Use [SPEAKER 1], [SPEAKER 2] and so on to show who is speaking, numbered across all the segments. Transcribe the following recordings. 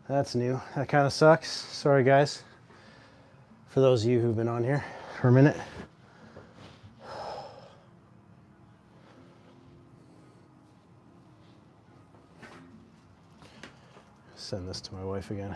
[SPEAKER 1] That's new. That kind of sucks. Sorry, guys. For those of you who've been on here for a minute. Send this to my wife again.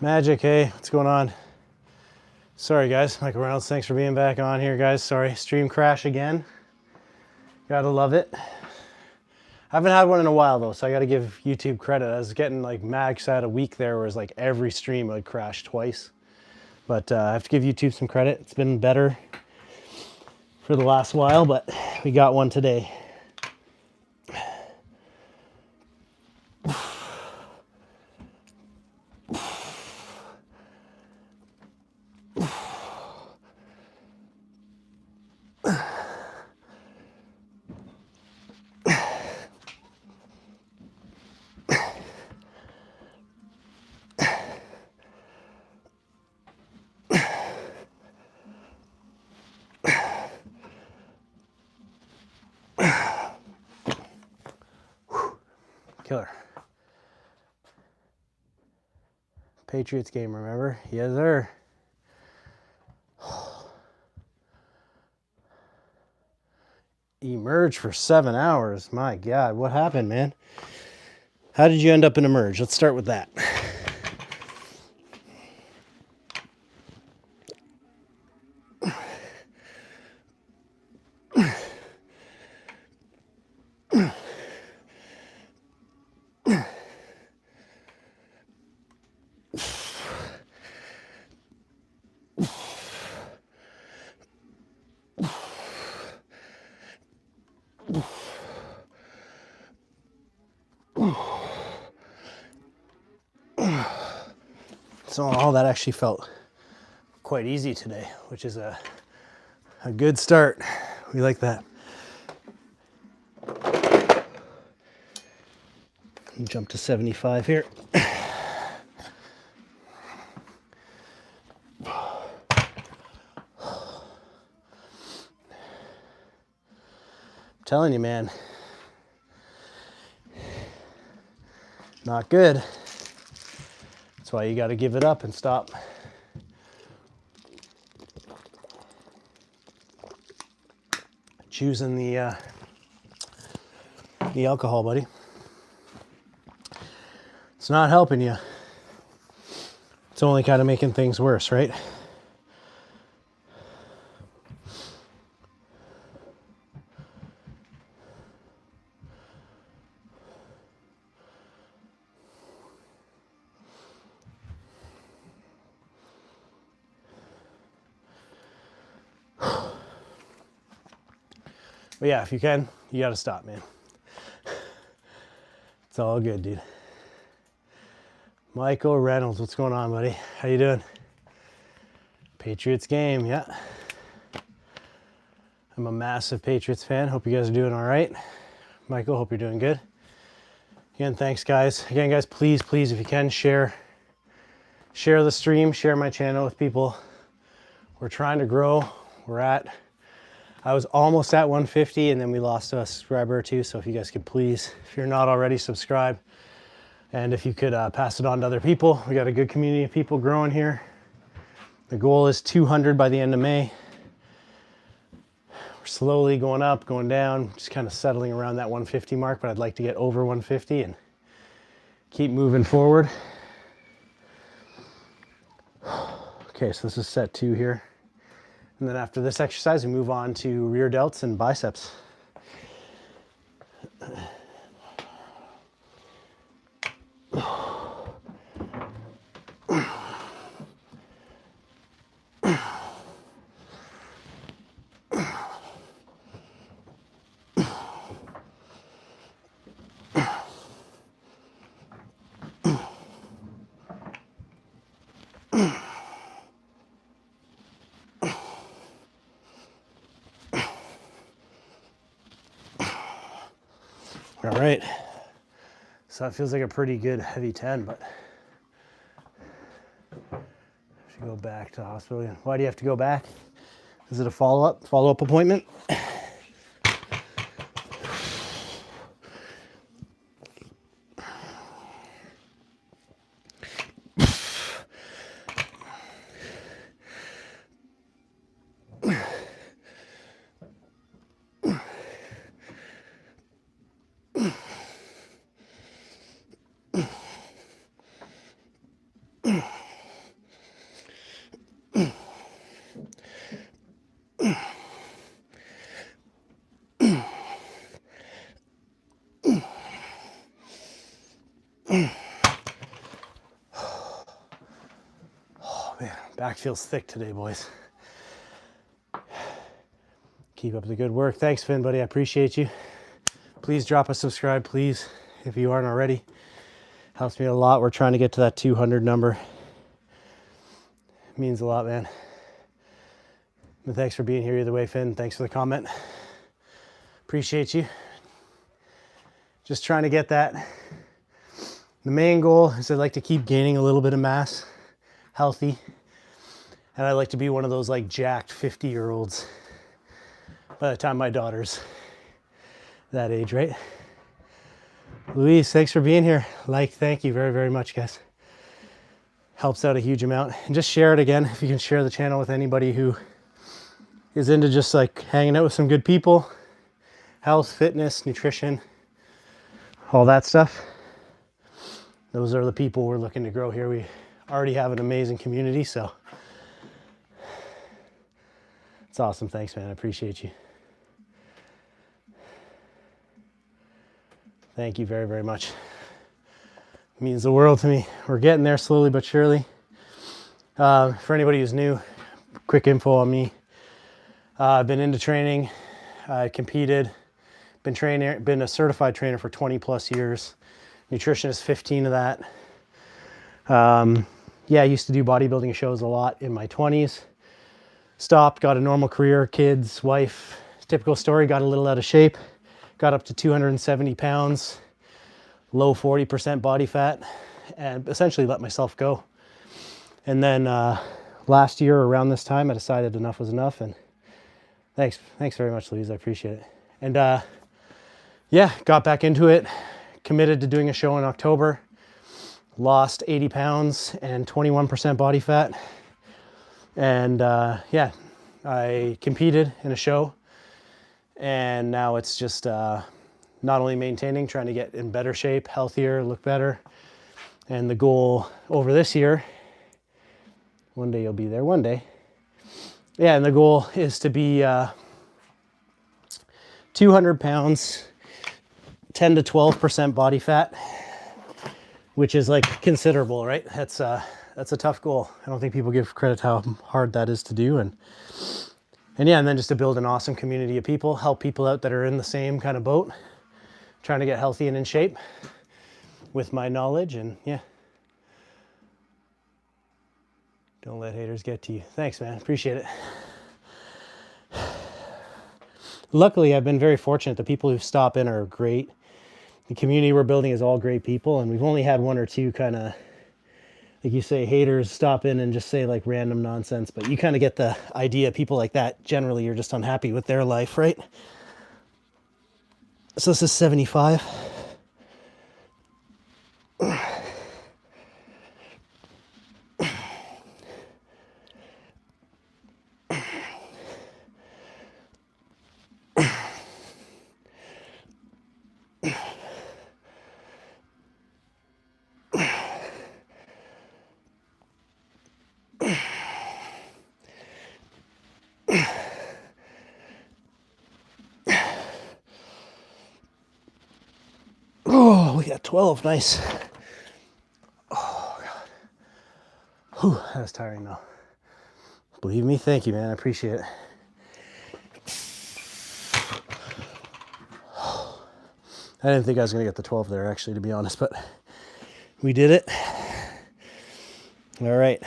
[SPEAKER 1] Magic, hey, what's going on? Sorry guys, Michael Reynolds, thanks for being back on here, guys. Sorry, stream crash again. Gotta love it. I haven't had one in a while though, so I gotta give YouTube credit. I was getting like max out a week there where it's like every stream would crash twice. But I have to give YouTube some credit. It's been better for the last while, but we got one today. Killer. Patriots game, remember? Yes, sir. Emerge for 7 hours. My God, what happened, man? How did you end up in Emerge? Let's start with that. So all that actually felt quite easy today, which is a good start. We like that. Jump to 75 here. I'm telling you, man, not good. That's why you got to give it up and stop. Choosing the alcohol, buddy. It's not helping you. It's only kind of making things worse, right? But yeah, if you can, you got to stop, man. It's all good, dude. Michael Reynolds, what's going on, buddy? How you doing? Patriots game, yeah. I'm a massive Patriots fan. Hope you guys are doing all right. Michael, hope you're doing good. Again, thanks, guys. Again, guys, please, if you can, share the stream, share my channel with people. We're trying to grow. I was almost at 150 and then we lost a subscriber or two. So if you guys could please, if you're not already, subscribe. And if you could pass it on to other people. We got a good community of people growing here. The goal is 200 by the end of May. We're slowly going up, going down, just kind of settling around that 150 mark, but I'd like to get over 150 and keep moving forward. Okay, so this is set 2 here. And then after this exercise, we move on to rear delts and biceps. All right, So that feels like a pretty good heavy 10, but I should go back to the hospital again. Why do you have to go back? Is it a follow-up appointment? Oh man, back feels thick today, boys. Keep up the good work. Thanks, Finn, buddy. I appreciate you. Please drop a subscribe, please, if you aren't already. Helps me a lot. We're trying to get to that 200 number. It means a lot, man. But thanks for being here either way, Finn. Thanks for the comment. Appreciate you. Just trying to get that. The main goal is I'd like to keep gaining a little bit of mass, healthy. And I'd like to be one of those like jacked 50-year-olds by the time my daughter's that age, right? Louise, thanks for being here. Thank you very, very much, guys. Helps out a huge amount. And just share it again if you can share the channel with anybody who is into just like hanging out with some good people, health, fitness, nutrition, all that stuff. Those are the people we're looking to grow here. We already have an amazing community, so it's awesome. Thanks, man. I appreciate you. Thank you very, very much. It means the world to me. We're getting there slowly but surely. For anybody who's new, quick info on me. I've been into training. I competed. Been a certified trainer for 20 plus years. Nutritionist, 15 of that. Yeah, I used to do bodybuilding shows a lot in my 20s. Stopped, got a normal career, kids, wife. Typical story, got a little out of shape. Got up to 270 pounds, low 40% body fat, and essentially let myself go. And then last year around this time, I decided enough was enough. And thanks very much, Louise. I appreciate it. And yeah, got back into it. Committed to doing a show in October. Lost 80 pounds and 21% body fat. And yeah, I competed in a show. And now it's just not only maintaining, trying to get in better shape, healthier, look better. And the goal over this year, one day you'll be there, one day. Yeah, and the goal is to be 200 pounds, 10 to 12% body fat, which is like considerable, right? That's a tough goal. I don't think people give credit how hard that is to do. And yeah, and then just to build an awesome community of people, help people out that are in the same kind of boat, trying to get healthy and in shape with my knowledge. And yeah, don't let haters get to you. Thanks, man. Appreciate it. Luckily, I've been very fortunate. The people who stop in are great. The community we're building is all great people, and we've only had one or two kind of, like you say, haters stop in and just say like random nonsense, but you kind of get the idea. People like that, generally you're just unhappy with their life, right? So this is 75. Oh, we got 12. Nice. Oh, God. Whew, that was tiring, though. Believe me, thank you, man. I appreciate it. I didn't think I was going to get the 12 there, actually, to be honest, but we did it. All right.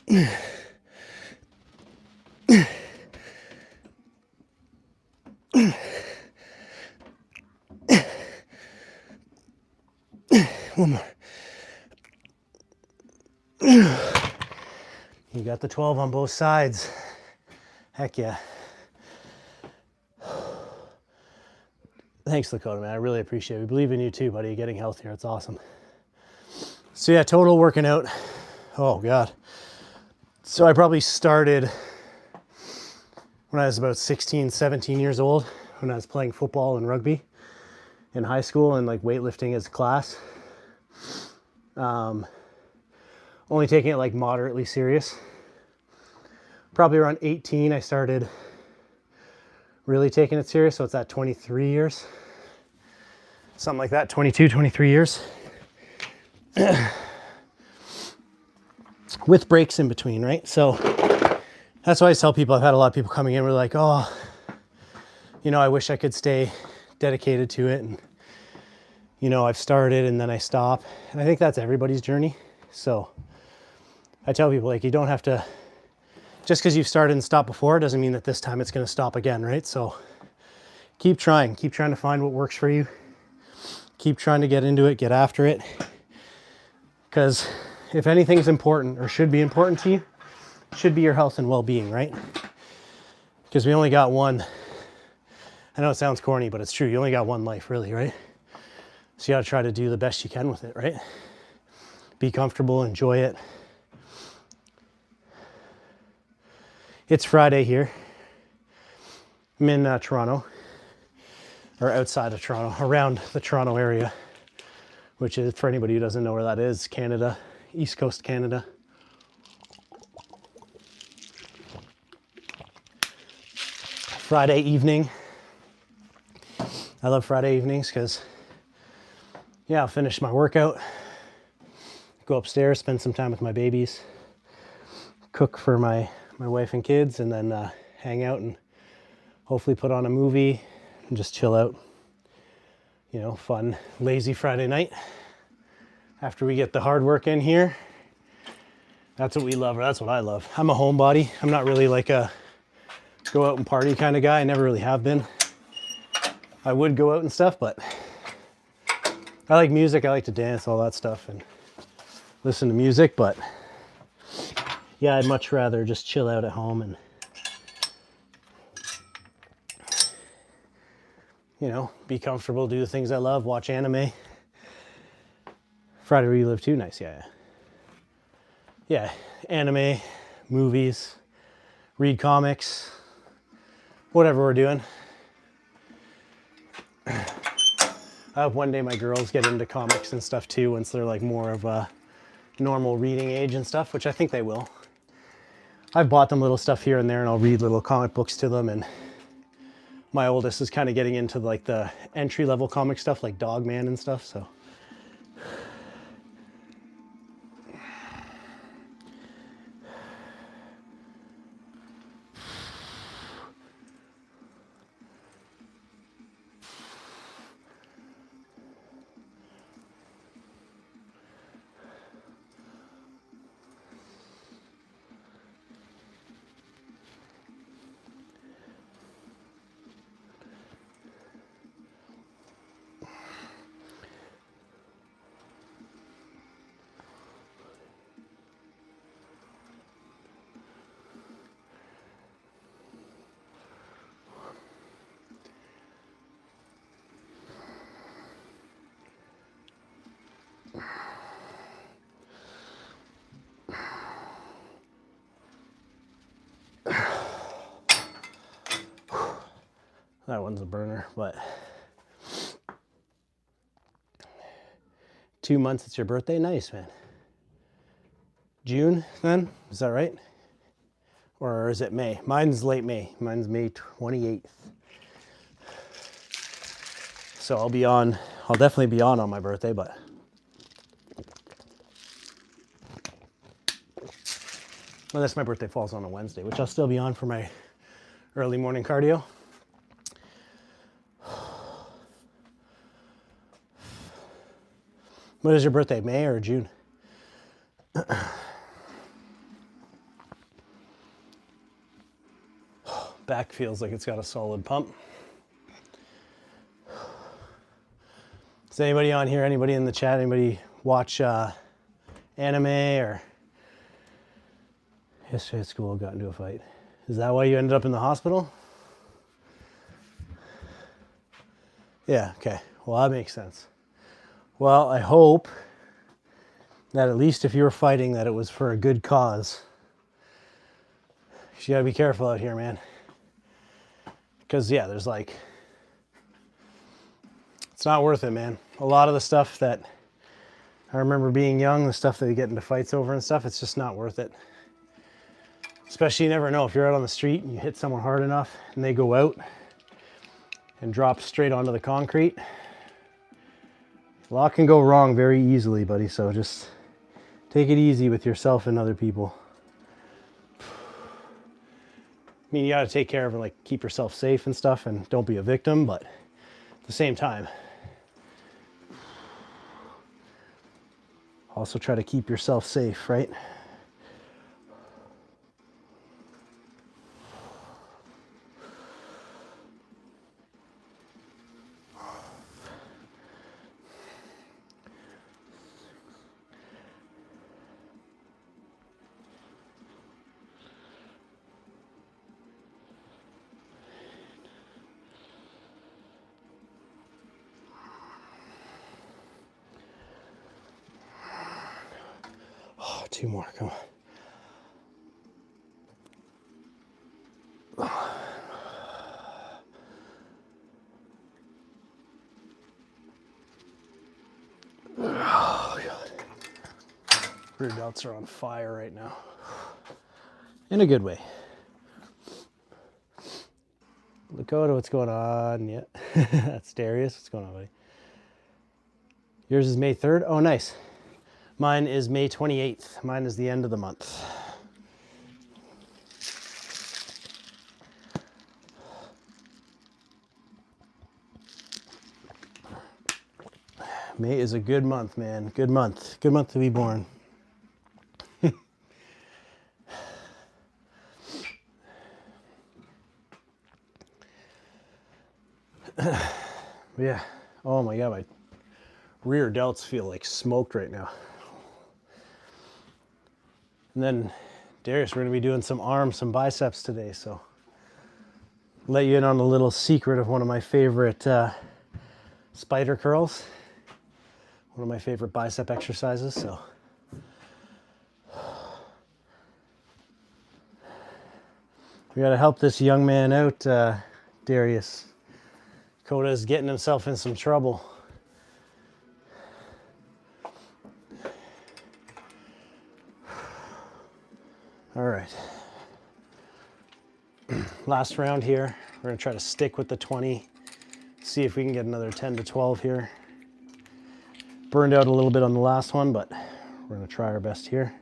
[SPEAKER 1] One more. You got the 12 on both sides. Heck yeah. Thanks, Lakota, man. I really appreciate it. We believe in you too, buddy. You're getting healthier. It's awesome. So yeah, total working out. Oh God. So I probably started when I was about 16, 17 years old, when I was playing football and rugby in high school and like weightlifting as a class. Only taking it like moderately serious. Probably around 18, I started really taking it serious. So it's at 23 years, something like that, 22, 23 years. With breaks in between, right? So that's why I tell people, I've had a lot of people coming in, we're like, oh, you know, I wish I could stay dedicated to it. And, you know, I've started and then I stop. And I think that's everybody's journey. So I tell people, like, you don't have to, just because you've started and stopped before doesn't mean that this time it's going to stop again, right? So keep trying to find what works for you. Keep trying to get into it, get after it. Because if anything's important or should be important to you, it should be your health and well-being, right? Because we only got one. I know it sounds corny, but it's true. You only got one life, really, right? So you got to try to do the best you can with it, right? Be comfortable, enjoy it. It's Friday here. I'm in Toronto, or outside of Toronto, around the Toronto area, which is, for anybody who doesn't know where that is, Canada, East Coast Canada. Friday evening. I love Friday evenings because, yeah, I'll finish my workout, go upstairs, spend some time with my babies, cook for my wife and kids, and then hang out and hopefully put on a movie and just chill out. You know, fun, lazy Friday night. After we get the hard work in here, that's what we love, or that's what I love. I'm a homebody. I'm not really like a go out and party kind of guy. I never really have been. I would go out and stuff, but I like music. I like to dance, all that stuff, and listen to music, but yeah, I'd much rather just chill out at home and, you know, be comfortable, do the things I love, watch anime. Friday where you live too, nice, yeah. Yeah, anime, movies, read comics, whatever we're doing. I hope one day my girls get into comics and stuff too, once they're like more of a normal reading age and stuff, which I think they will. I've bought them little stuff here and there, and I'll read little comic books to them, and my oldest is kind of getting into like the entry-level comic stuff like Dog Man and stuff, so. That one's a burner, but 2 months, it's your birthday? Nice, man. June then, is that right? Or is it May? Mine's late May. Mine's May 28th. So I'll definitely be on my birthday, but unless my birthday falls on a Wednesday, which I'll still be on for my early morning cardio. When is your birthday, May or June? Back feels like it's got a solid pump. Does anybody on here, anybody in the chat, anybody watch anime or yesterday at school got into a fight? Is that why you ended up in the hospital? Yeah, okay. Well, that makes sense. Well, I hope that at least if you were fighting, that it was for a good cause. You gotta be careful out here, man. Because, yeah, there's like, it's not worth it, man. A lot of the stuff that I remember being young, the stuff that you get into fights over and stuff, it's just not worth it. Especially, you never know if you're out on the street and you hit someone hard enough and they go out and drop straight onto the concrete. A lot can go wrong very easily, buddy, so just take it easy with yourself and other people. I mean, you gotta take care of it, like keep yourself safe and stuff and don't be a victim, but at the same time, also try to keep yourself safe, right? Two more, come on. Oh, God. Rear delts are on fire right now. In a good way. Lakota, what's going on? Yeah, that's Darius. What's going on, buddy? Yours is May 3rd? Oh, nice. Mine is May 28th. Mine is the end of the month. May is a good month, man. Good month. Good month to be born. Yeah. Oh my God, my rear delts feel like smoked right now. And then, Darius, we're going to be doing some arms, some biceps today, so let you in on a little secret of one of my favorite spider curls. One of my favorite bicep exercises, so. We got to help this young man out, Darius. Coda's getting himself in some trouble. All right. Last round here. We're going to try to stick with the 20. See if we can get another 10 to 12 here. Burned out a little bit on the last one, but we're going to try our best here.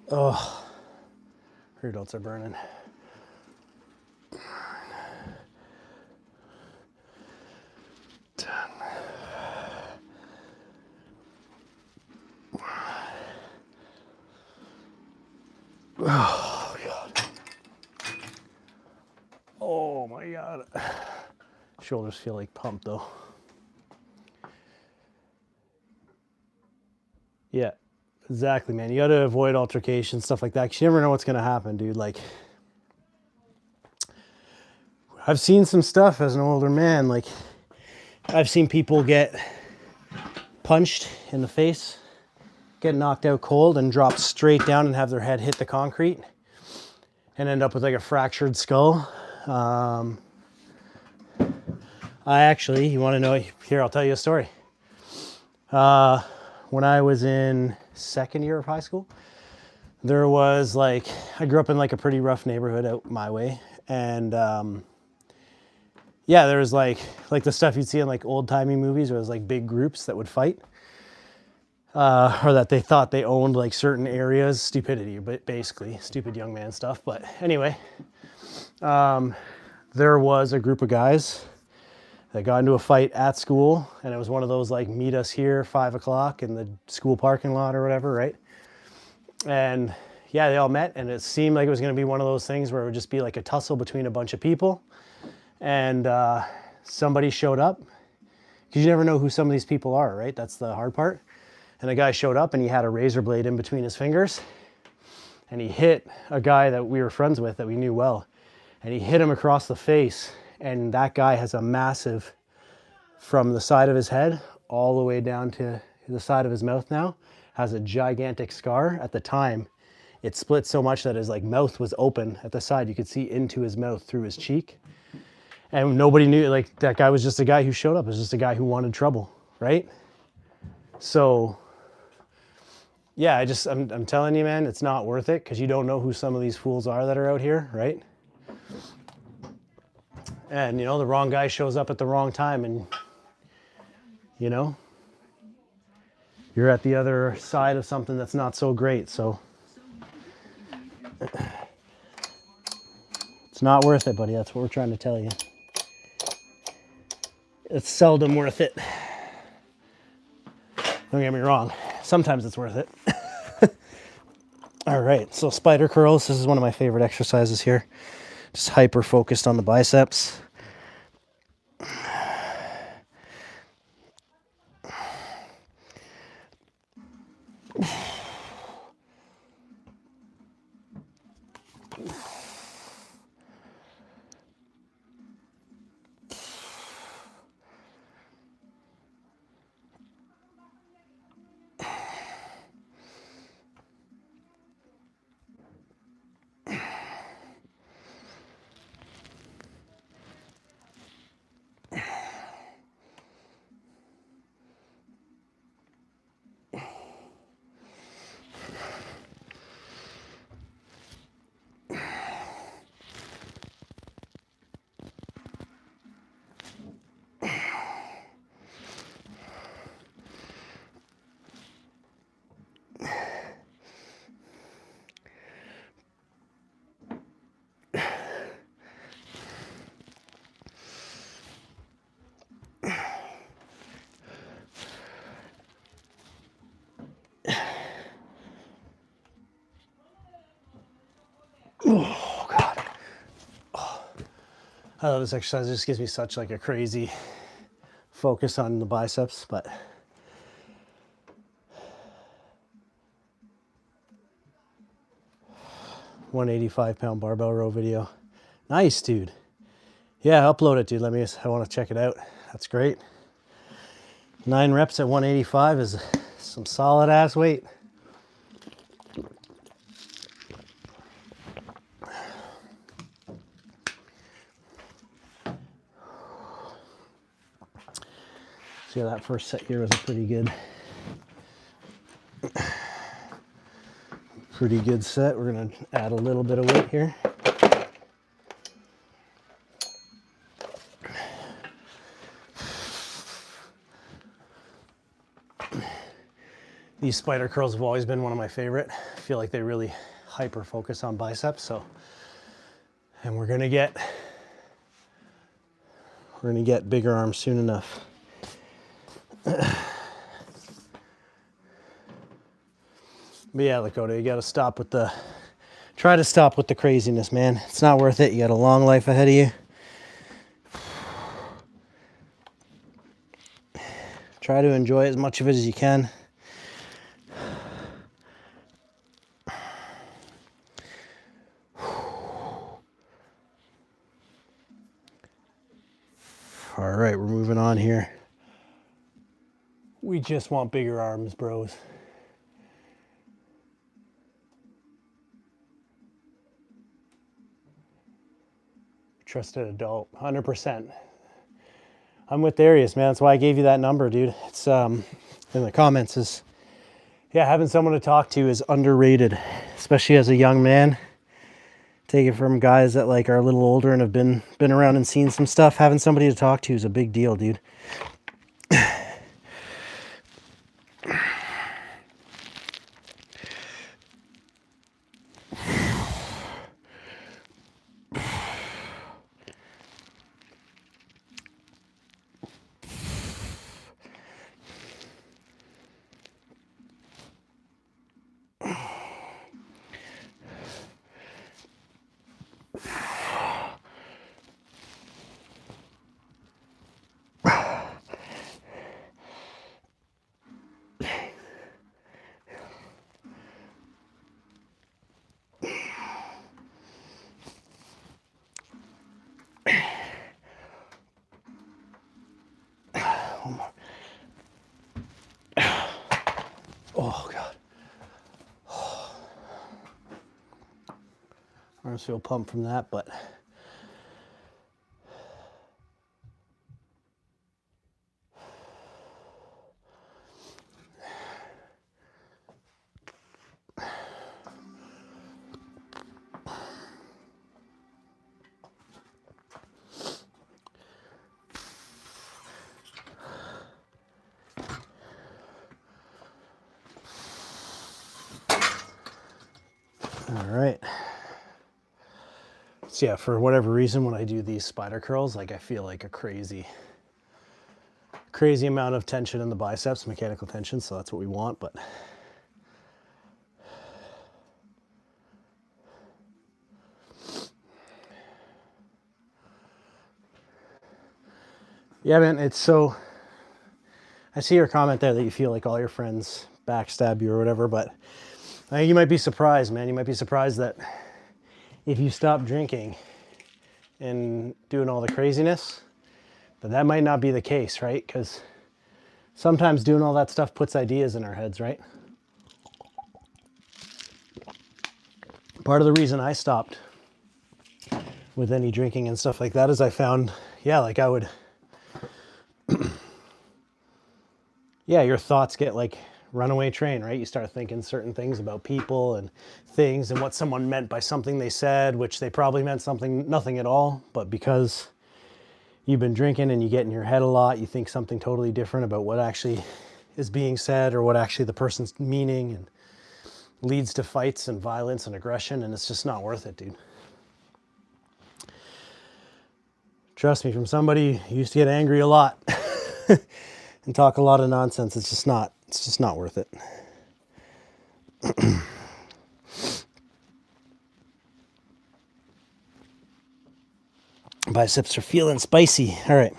[SPEAKER 1] Oh, rear delts are burning. Oh, God. Oh, my God. Shoulders feel like pumped, though. Yeah. Exactly, man. You got to avoid altercations, stuff like that, 'cause you never know what's going to happen, dude. Like, I've seen some stuff as an older man. Like, I've seen people get punched in the face, get knocked out cold, and drop straight down and have their head hit the concrete and end up with like a fractured skull. I actually, you want to know? Here, I'll tell you a story. When I was in second year of high school, there was like, I grew up in like a pretty rough neighborhood out my way, And yeah, there was like the stuff you'd see in like old timey movies, where it was like big groups that would fight, or that they thought they owned like certain areas. Stupidity, but basically stupid young man stuff. But anyway, there was a group of guys that got into a fight at school, and it was one of those like meet us here 5 o'clock in the school parking lot or whatever, right? And yeah, they all met, and it seemed like it was going to be one of those things where it would just be like a tussle between a bunch of people. And somebody showed up, because you never know who some of these people are, right? That's the hard part. And a guy showed up, and he had a razor blade in between his fingers, and he hit a guy that we were friends with, that we knew well, and he hit him across the face. And that guy has a massive, from the side of his head all the way down to the side of his mouth now, has a gigantic scar. At the time, it split so much that his like mouth was open at the side. You could see into his mouth through his cheek. And nobody knew, like, that guy was just a guy who showed up. It was just a guy who wanted trouble, right? So yeah, I'm telling you, man, it's not worth it, because you don't know who some of these fools are that are out here, right? And, you know, the wrong guy shows up at the wrong time, and, you know, you're at the other side of something that's not so great. So it's not worth it, buddy. That's what we're trying to tell you. It's seldom worth it. Don't get me wrong. Sometimes it's worth it. All right, so spider curls. This is one of my favorite exercises here. Just hyper focused on the biceps. Oh, God. Oh. I love this exercise. It just gives me such like a crazy focus on the biceps, but £185 barbell row video. Nice, dude. Yeah, upload it, dude. I want to check it out. That's great. 9 reps at 185 is some solid ass weight. So yeah, that first set here was a pretty good set. We're gonna add a little bit of weight here. These spider curls have always been one of my favorite. I feel like they really hyper focus on biceps. So, and we're gonna get bigger arms soon enough. But yeah, Lakota, you gotta try to stop with the craziness, man. It's not worth it. You got a long life ahead of you. Try to enjoy as much of it as you can. All right, we're moving on here. We just want bigger arms, bros. Trusted adult, 100%. I'm with Darius, man. That's why I gave you that number, dude. It's in the comments is, yeah, having someone to talk to is underrated, especially as a young man. Take it from guys that like are a little older and have been around and seen some stuff. Having somebody to talk to is a big deal, dude. Oh God. I just feel pumped from that, but all right. So yeah, for whatever reason, when I do these spider curls, like I feel like a crazy amount of tension in the biceps, mechanical tension. So that's what we want, but yeah, man, it's so, I see your comment there that you feel like all your friends backstab you or whatever, but I think you might be surprised, man. You might be surprised that if you stop drinking and doing all the craziness, that might not be the case, right? Because sometimes doing all that stuff puts ideas in our heads, right? Part of the reason I stopped with any drinking and stuff like that is I found, yeah, like I would, yeah, your thoughts get like runaway train, right? You start thinking certain things about people and things and what someone meant by something they said, which they probably meant nothing at all, but because you've been drinking and you get in your head a lot, you think something totally different about what actually is being said or what actually the person's meaning, and leads to fights and violence and aggression, and it's just not worth it, dude. Trust me, from somebody who used to get angry a lot and talk a lot of nonsense, it's just not worth it. Biceps are feeling spicy. All right,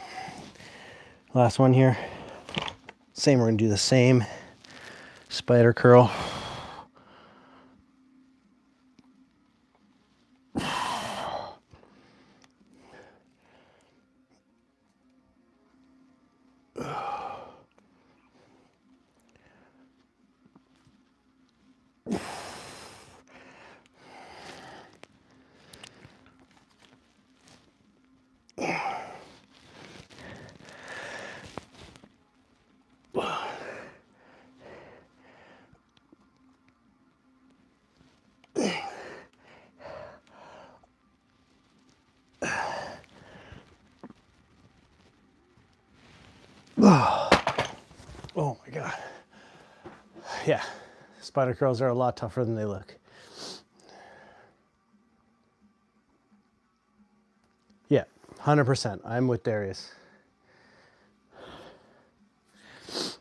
[SPEAKER 1] last one here. Same, we're gonna do the same spider curl. Oh my God. Yeah, spider curls are a lot tougher than they look. Yeah, 100%. I'm with Darius.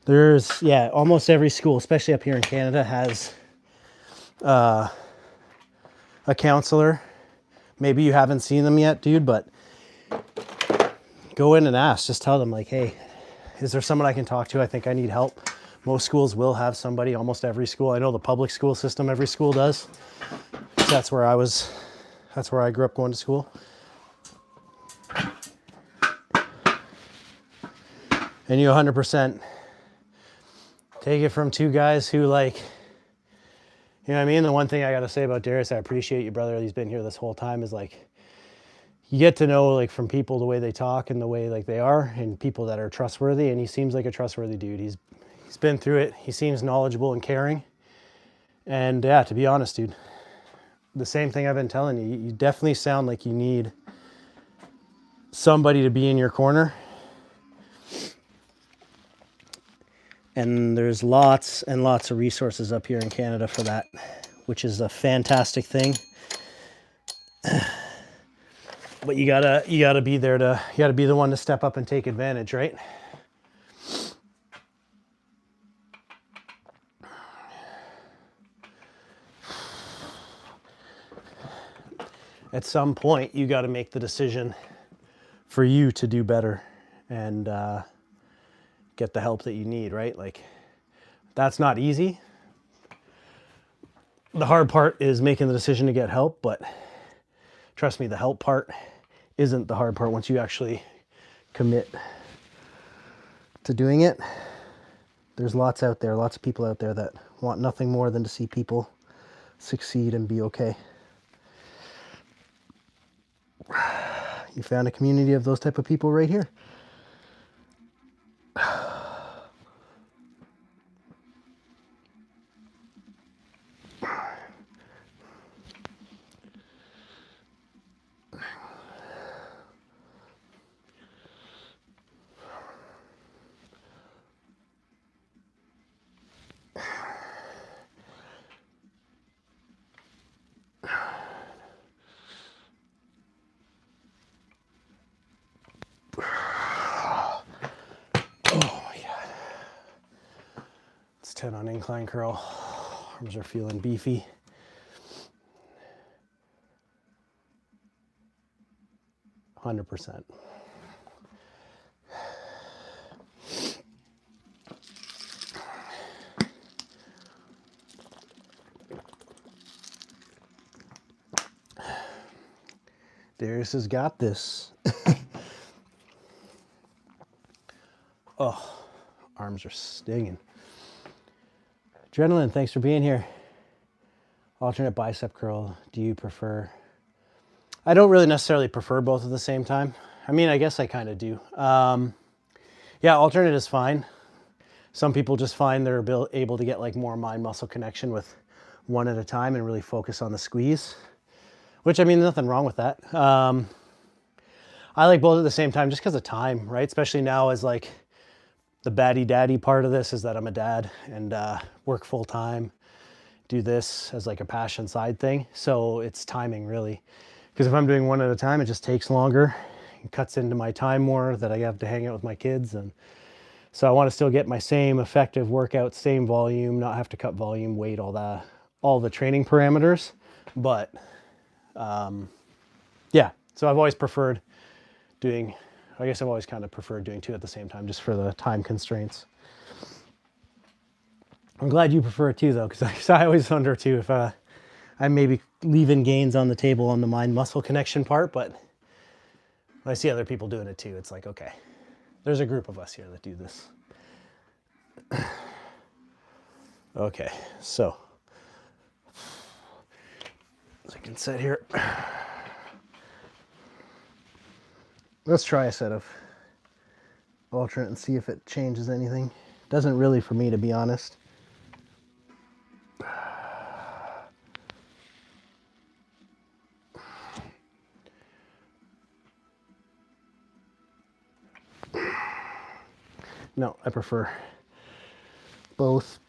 [SPEAKER 1] There's, yeah, almost every school, especially up here in Canada, has a counselor. Maybe you haven't seen them yet, dude, but go in and ask. Just tell them, like, hey, is there someone I can talk to? I think I need help. Most schools will have somebody, almost every school. I know the public school system, every school does. That's where I grew up going to school. And you 100% take it from two guys who, like, you know what I mean? The one thing I got to say about Darius, I appreciate you, brother. He's been here this whole time, is like, you get to know, like, from people the way they talk and the way, like, they are, and people that are trustworthy. And he seems like a trustworthy dude. He's been through it. He seems knowledgeable and caring. And yeah, to be honest, dude, the same thing I've been telling you. You definitely sound like you need somebody to be in your corner. And there's lots and lots of resources up here in Canada for that, which is a fantastic thing. But you gotta be there to, you gotta be the one to step up and take advantage, right? At some point, you got to make the decision for you to do better and get the help that you need, right? Like, that's not easy. The hard part is making the decision to get help, but trust me, the help part isn't the hard part once you actually commit to doing it. There's lots out there, lots of people out there that want nothing more than to see people succeed and be okay. You found a community of those type of people right here. Oh my God. It's 10 on incline curl. Arms are feeling beefy. %. Darius has got this. Oh, arms are stinging. Adrenaline, thanks for being here. Alternate bicep curl, do you prefer? I don't really necessarily prefer both at the same time. I mean, I guess I kind of do. Yeah, alternate is fine. Some people just find they're able to get like more mind-muscle connection with one at a time and really focus on the squeeze, which, I mean, there's nothing wrong with that. I like both at the same time just because of time, right? Especially now as like the baddie daddy part of this is that I'm a dad and work full time, do this as like a passion side thing. So it's timing really. Because if I'm doing one at a time, it just takes longer. It cuts into my time more that I have to hang out with my kids. And so I want to still get my same effective workout, same volume, not have to cut volume, weight, all the training parameters. But yeah, so I've always preferred doing, I guess I've always kind of preferred doing two at the same time just for the time constraints. I'm glad you prefer it too though, because I always wonder too if I may be leaving gains on the table on the mind-muscle connection part, but when I see other people doing it too, it's like, okay, there's a group of us here that do this. Okay, so as I can sit here, let's try a set of alternate and see if it changes anything. Doesn't really for me, to be honest. No, I prefer both.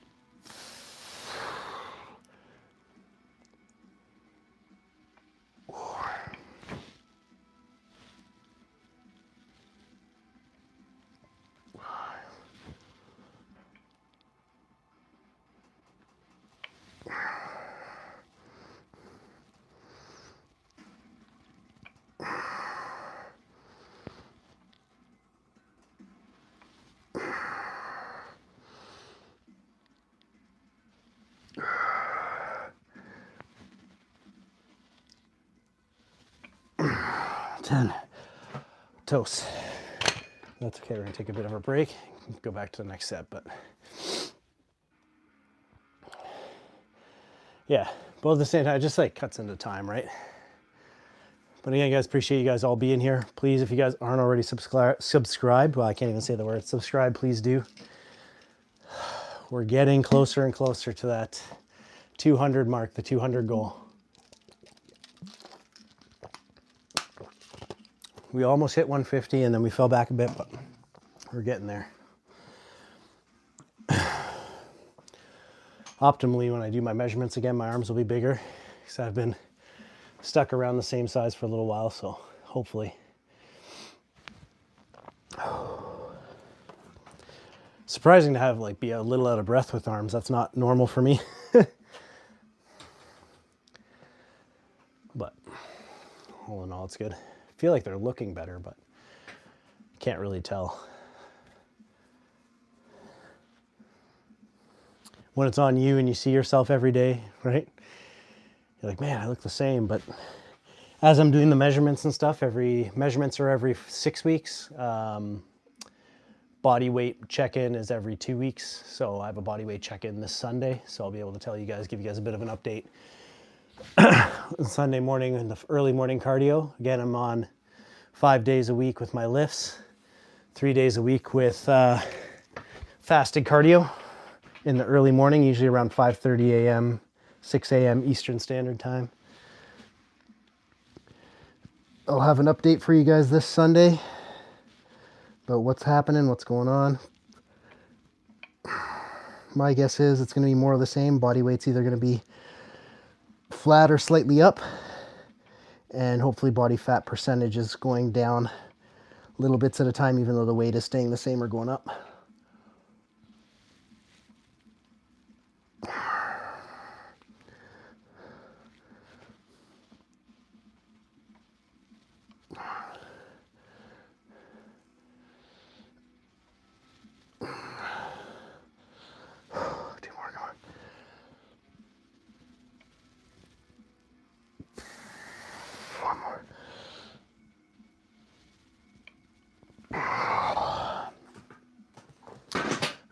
[SPEAKER 1] Toast. That's okay, we're gonna take a bit of a break, go back to the next set, but yeah, both at the same time, it just like cuts into time, right? But again, guys, appreciate you guys all being here. Please, if you guys aren't already subscribed, well, I can't even say the word, subscribe, please do. We're getting closer and closer to that 200 mark, the 200 goal. We almost hit 150 and then we fell back a bit, but we're getting there. Optimally, when I do my measurements again, my arms will be bigger because I've been stuck around the same size for a little while, so hopefully. Surprising to have like be a little out of breath with arms. That's not normal for me. But all in all, it's good. I feel like they're looking better, but can't really tell. When it's on you and you see yourself every day, right? You're like, man, I look the same. But as I'm doing the measurements and stuff, measurements are every 6 weeks. Body weight check-in is every 2 weeks. So I have a body weight check-in this Sunday. So I'll be able to tell you guys, give you guys a bit of an update. Sunday morning in the early morning cardio. Again, I'm on 5 days a week with my lifts, 3 days a week with fasted cardio in the early morning, usually around 5:30 a.m., 6 a.m. Eastern Standard Time. I'll have an update for you guys this Sunday about what's happening, what's going on. My guess is it's going to be more of the same. Body weight's either going to be flat or slightly up, and hopefully body fat percentage is going down little bits at a time, even though the weight is staying the same or going up. Two more going. One more.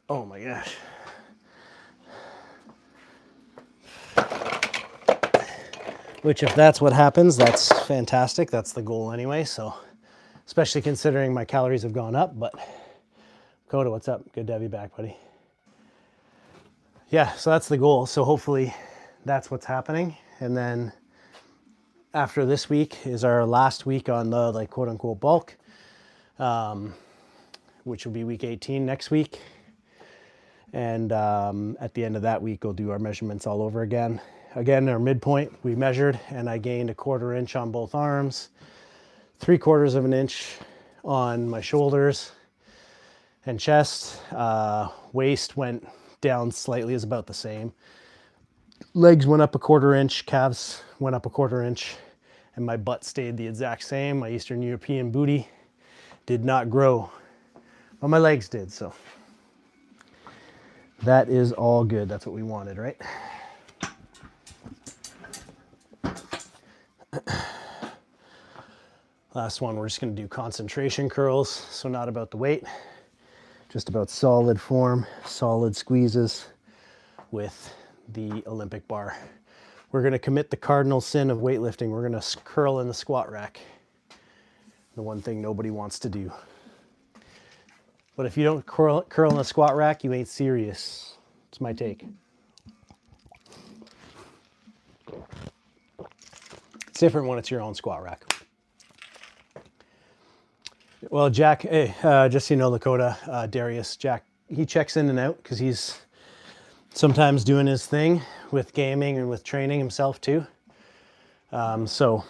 [SPEAKER 1] Oh my gosh. Which, if that's what happens, that's fantastic. That's the goal anyway. So, especially considering my calories have gone up. But Coda, what's up? Good to have you back, buddy. Yeah, so that's the goal. So hopefully that's what's happening. And then after this week is our last week on the like quote unquote bulk, which will be week 18 next week. And at the end of that week, we'll do our measurements all over again. Again, our midpoint, we measured and I gained 1/4 inch on both arms, 3/4 of an inch on my shoulders and chest. Waist went down slightly, is about the same. Legs went up 1/4 inch, calves went up 1/4 inch, and my butt stayed the exact same. My Eastern European booty did not grow, but my legs did, so that is all good. That's what we wanted, right? Last one, we're just going to do concentration curls, so not about the weight, just about solid form, solid squeezes with the Olympic bar. We're going to commit the cardinal sin of weightlifting. We're going to curl in the squat rack, the one thing nobody wants to do. But if you don't curl in the squat rack, you ain't serious. It's my take. It's different when it's your own squat rack. Well, Jack, hey, just so you know, Lakota, Darius, Jack, he checks in and out because he's sometimes doing his thing with gaming and with training himself too. So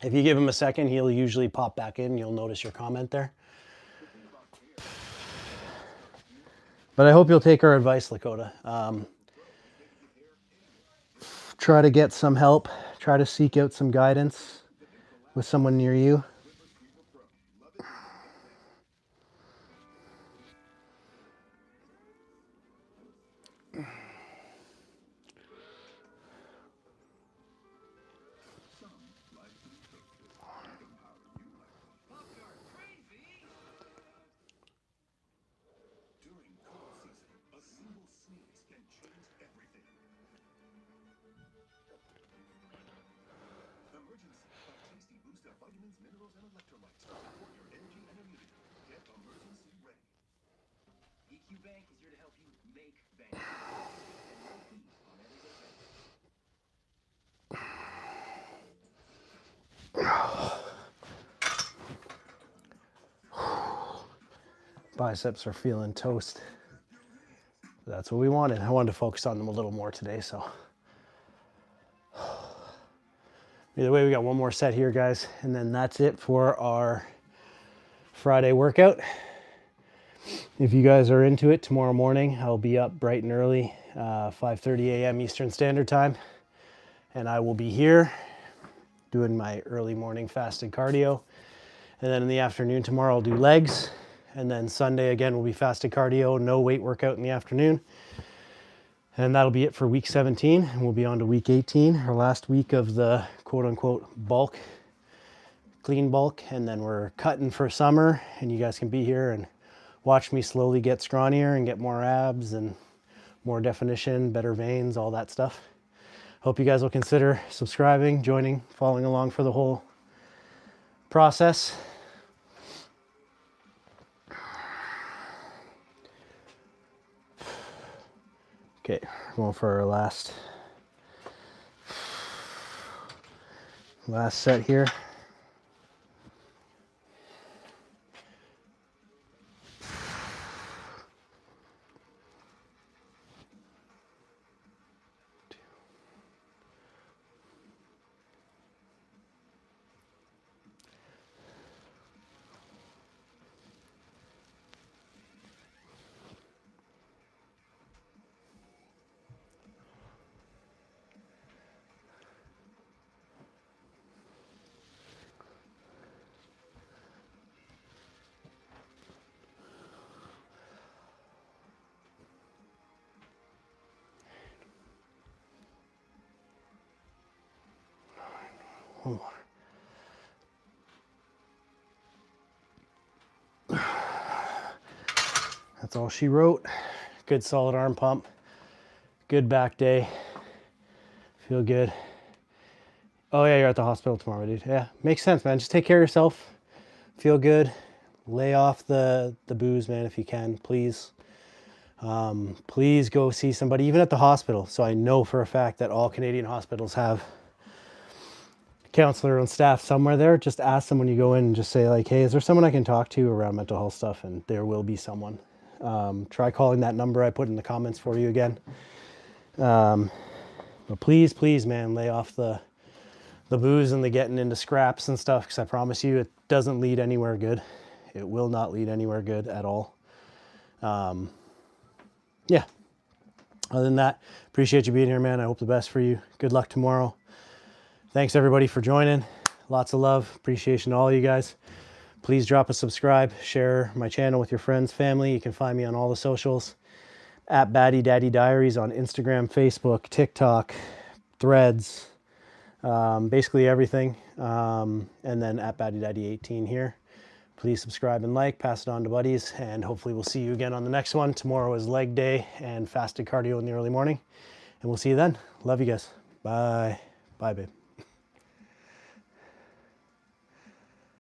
[SPEAKER 1] if you give him a second, he'll usually pop back in. You'll notice your comment there. But I hope you'll take our advice, Lakota. Try to get some help. Try to seek out some guidance with someone near you. Biceps are feeling toast. That's what we wanted. I wanted to focus on them a little more today, so. Either way, we got one more set here, guys, and then that's it for our Friday workout. If you guys are into it, tomorrow morning I'll be up bright and early, 5:30 a.m. Eastern Standard Time, and I will be here doing my early morning fasted cardio. And then in the afternoon tomorrow I'll do legs, and then Sunday again will be fasted cardio, no weight workout in the afternoon. And that'll be it for week 17, and we'll be on to week 18, our last week of the quote-unquote bulk, clean bulk, and then we're cutting for summer, and you guys can be here and watch me slowly get scrawnier and get more abs and more definition, better veins, all that stuff. Hope you guys will consider subscribing, joining, following along for the whole process. Okay, going for our last set here. One more. That's all she wrote. Good solid arm pump. Good back day. Feel good. Oh yeah, you're at the hospital tomorrow, dude. Yeah, makes sense, man. Just take care of yourself. Feel good. Lay off the booze, man, if you can, please. Please go see somebody, even at the hospital. So I know for a fact that all Canadian hospitals have counselor on staff somewhere there. Just ask them when you go in and just say like, hey, is there someone I can talk to around mental health stuff? And there will be someone. Try calling that number I put in the comments for you again. But please, please, man, lay off the booze and the getting into scraps and stuff, because I promise you it doesn't lead anywhere good. It will not lead anywhere good at all. Yeah. Other than that, appreciate you being here, man. I hope the best for you. Good luck tomorrow. Thanks everybody for joining. Lots of love, appreciation to all you guys. Please drop a subscribe, share my channel with your friends, family. You can find me on all the socials at Baddiedaddydiaries on Instagram, Facebook, TikTok, Threads, basically everything. And then at Baddiedaddy18 here. Please subscribe and like, pass it on to buddies, and hopefully we'll see you again on the next one. Tomorrow is leg day and fasted cardio in the early morning, and we'll see you then. Love you guys. Bye. Bye, babe.